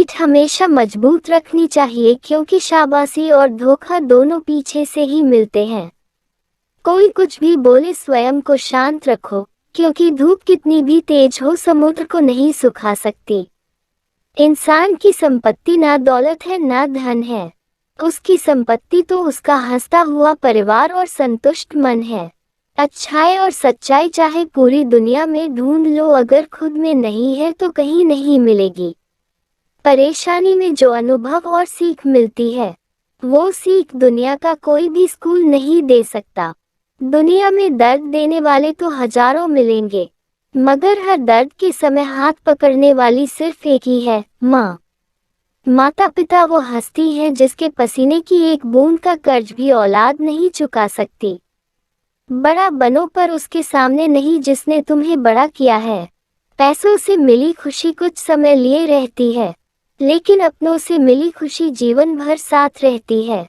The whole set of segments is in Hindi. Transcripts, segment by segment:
पीठ हमेशा मजबूत रखनी चाहिए क्योंकि शाबाशी और धोखा दोनों पीछे से ही मिलते हैं। कोई कुछ भी बोले स्वयं को शांत रखो, क्योंकि धूप कितनी भी तेज हो समुद्र को नहीं सुखा सकती। इंसान की संपत्ति ना दौलत है ना धन है, उसकी संपत्ति तो उसका हंसता हुआ परिवार और संतुष्ट मन है। अच्छाई और सच्चाई चाहे पूरी दुनिया में ढूंढ लो, अगर खुद में नहीं है तो कहीं नहीं मिलेगी। परेशानी में जो अनुभव और सीख मिलती है, वो सीख दुनिया का कोई भी स्कूल नहीं दे सकता। दुनिया में दर्द देने वाले तो हजारों मिलेंगे, मगर हर दर्द के समय हाथ पकड़ने वाली सिर्फ एक ही है, माँ। माता पिता वो हस्ती है जिसके पसीने की एक बूंद का कर्ज भी औलाद नहीं चुका सकती। बड़ा बनो पर उसके सामने नहीं जिसने तुम्हें बड़ा किया है। पैसों से मिली खुशी कुछ समय लिए रहती है, लेकिन अपनों से मिली खुशी जीवन भर साथ रहती है।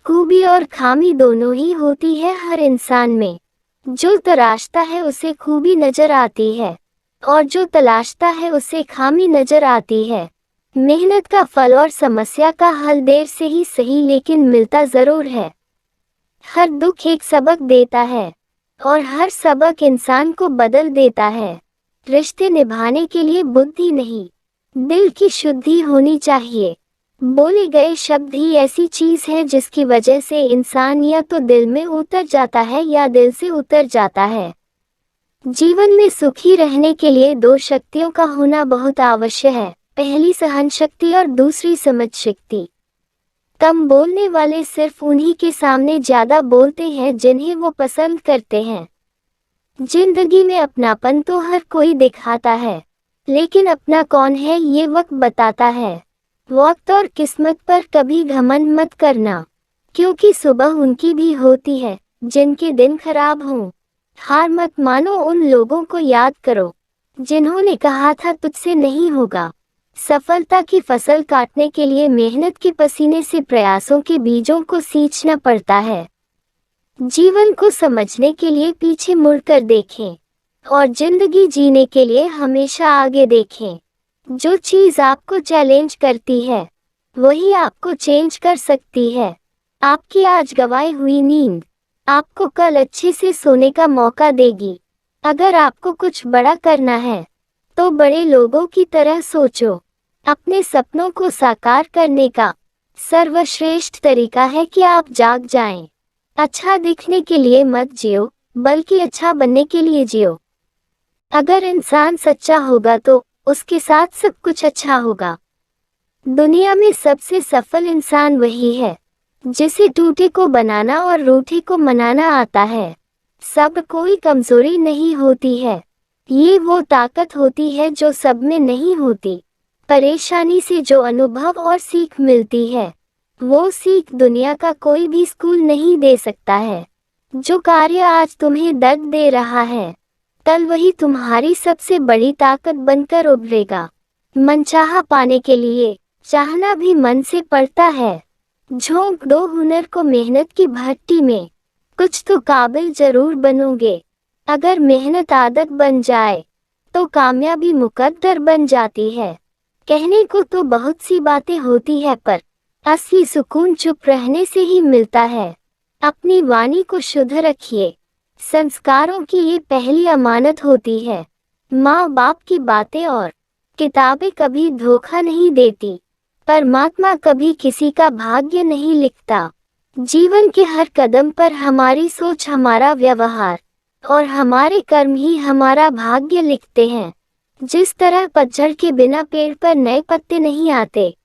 खूबी और खामी दोनों ही होती है हर इंसान में। जो तराशता है उसे खूबी नजर आती है, और जो तलाशता है उसे खामी नजर आती है। मेहनत का फल और समस्या का हल देर से ही सही लेकिन मिलता जरूर है। हर दुख एक सबक देता है, और हर सबक इंसान को बदल देता है। रिश्ते निभाने के लिए बुद्धि नहीं, दिल की शुद्धि होनी चाहिए। बोले गए शब्द ही ऐसी चीज है जिसकी वजह से इंसान या तो दिल में उतर जाता है या दिल से उतर जाता है। जीवन में सुखी रहने के लिए दो शक्तियों का होना बहुत आवश्यक है, पहली सहन शक्ति और दूसरी समझ शक्ति। कम बोलने वाले सिर्फ उन्हीं के सामने ज्यादा बोलते हैं जिन्हें वो पसंद करते हैं। जिंदगी में अपनापन तो हर कोई दिखाता है, लेकिन अपना कौन है ये वक्त बताता है। वक्त और किस्मत पर कभी घमंड मत करना, क्योंकि सुबह उनकी भी होती है जिनके दिन खराब हों। हार मत मानो, उन लोगों को याद करो जिन्होंने कहा था तुझसे नहीं होगा। सफलता की फसल काटने के लिए मेहनत के पसीने से प्रयासों के बीजों को सींचना पड़ता है। जीवन को समझने के लिए पीछे मुड़कर देखें, और जिंदगी जीने के लिए हमेशा आगे देखें। जो चीज आपको चैलेंज करती है, वही आपको चेंज कर सकती है। आपकी आज गंवाई हुई नींद आपको कल अच्छे से सोने का मौका देगी। अगर आपको कुछ बड़ा करना है, तो बड़े लोगों की तरह सोचो। अपने सपनों को साकार करने का सर्वश्रेष्ठ तरीका है कि आप जाग जाएं। अच्छा दिखने के लिए मत जियो, बल्कि अच्छा बनने के लिए जियो। अगर इंसान सच्चा होगा तो उसके साथ सब कुछ अच्छा होगा। दुनिया में सबसे सफल इंसान वही है जिसे टूटे को बनाना और रूठे को मनाना आता है। सब कोई कमजोरी नहीं होती है, ये वो ताकत होती है जो सब में नहीं होती। परेशानी से जो अनुभव और सीख मिलती है, वो सीख दुनिया का कोई भी स्कूल नहीं दे सकता है। जो कार्य आज तुम्हें दर्द दे रहा है, कल वही तुम्हारी सबसे बड़ी ताकत बनकर उभरेगा। मनचाहा पाने के लिए चाहना भी मन से पड़ता है। झोंक दो हुनर को मेहनत की भट्टी में, कुछ तो काबिल जरूर बनोगे। अगर मेहनत आदत बन जाए, तो कामयाबी मुकद्दर बन जाती है। कहने को तो बहुत सी बातें होती है, पर असली सुकून चुप रहने से ही मिलता है। अपनी वाणी को शुद्ध रखिए, संस्कारों की ये पहली अमानत होती है। माँ बाप की बातें और किताबें कभी धोखा नहीं देती, परमात्मा कभी किसी का भाग्य नहीं लिखता। जीवन के हर कदम पर हमारी सोच, हमारा व्यवहार और हमारे कर्म ही हमारा भाग्य लिखते हैं। जिस तरह पतझड़ के बिना पेड़ पर नए पत्ते नहीं आते,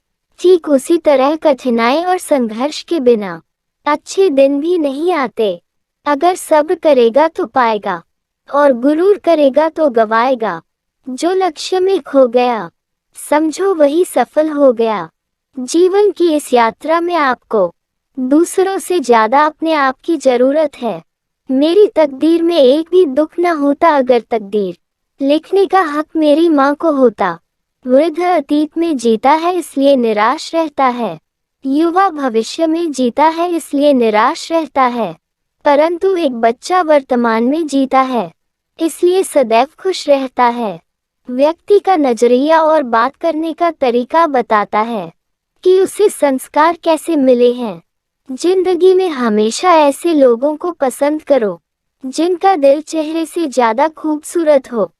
ठीक उसी तरह कठिनाई और संघर्ष के बिना अच्छे दिन भी नहीं आते। अगर सब्र करेगा तो पाएगा, और गुरूर करेगा तो गवाएगा। जो लक्ष्य में खो गया, समझो वही सफल हो गया। जीवन की इस यात्रा में आपको दूसरों से ज्यादा अपने आप की जरूरत है। मेरी तकदीर में एक भी दुख न होता अगर तकदीर लिखने का हक मेरी माँ को होता। वृद्ध अतीत में जीता है इसलिए निराश रहता है, युवा भविष्य में जीता है इसलिए निराश रहता है, परंतु एक बच्चा वर्तमान में जीता है, इसलिए सदैव खुश रहता है। व्यक्ति का नजरिया और बात करने का तरीका बताता है कि उसे संस्कार कैसे मिले हैं। जिंदगी में हमेशा ऐसे लोगों को पसंद करो जिनका दिल चेहरे से ज्यादा खूबसूरत हो।